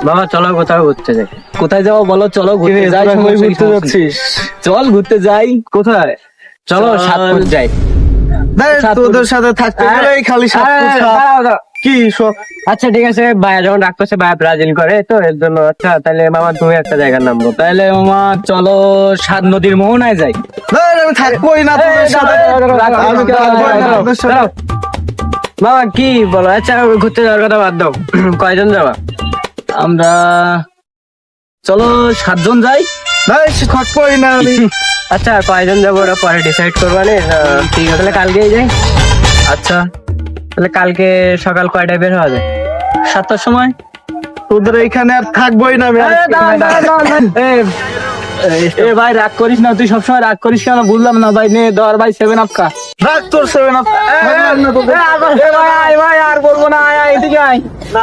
বাবা চলো কোথাও ঘুরতে যাই। কোথায় যাবো বলো? চলো ঘুরতে যাই। ঘুরতে যাচ্ছিস? চল ঘুরতে যাই। কোথায়? চলো সাতপুর যাই। তোদের সাথে থাকতে গেলেই খালি কি সব। আচ্ছা ঠিক আছে, ভাইয়া যখন রাগ করছে, ভাইয়া ব্রাজিল করে তো এর জন্য। আচ্ছা তাহলে মামা তুমি একটা জায়গার নাম বলো। তাহলে মামা চলো সাত নদীর মোহনায় যাই। আমি থাকবোই না তোদের সাথে। আমি থাকবোই না তোদের সাথে। মামা কি বলো? আচ্ছা ঘুরতে যাওয়ার কথা বাদ দাও, কয়জন যাবা? আমরা চলো 7 জন যাই। থাকবোই না আমি। আচ্ছা কয়জন যাবো ওরা পরে ডিসাইড করবা নে। ঠিক আছে তাহলে কালকেই যাই। আচ্ছা তাহলে কালকে সকাল কয়টায় বের হওয়া যায়? 7টার সময়। তোদের এইখানে আর থাকবোই না আমি। এ ভাই রাগ করিস না, তুই সবসময় রাগ করিস কেন বুঝলাম না ভাই। নে ধর ভাই 7 আপ খা। রাখ তোর 7 আপ। ভাই আর বলবো না, আয় আয় এদিকে আয়। না,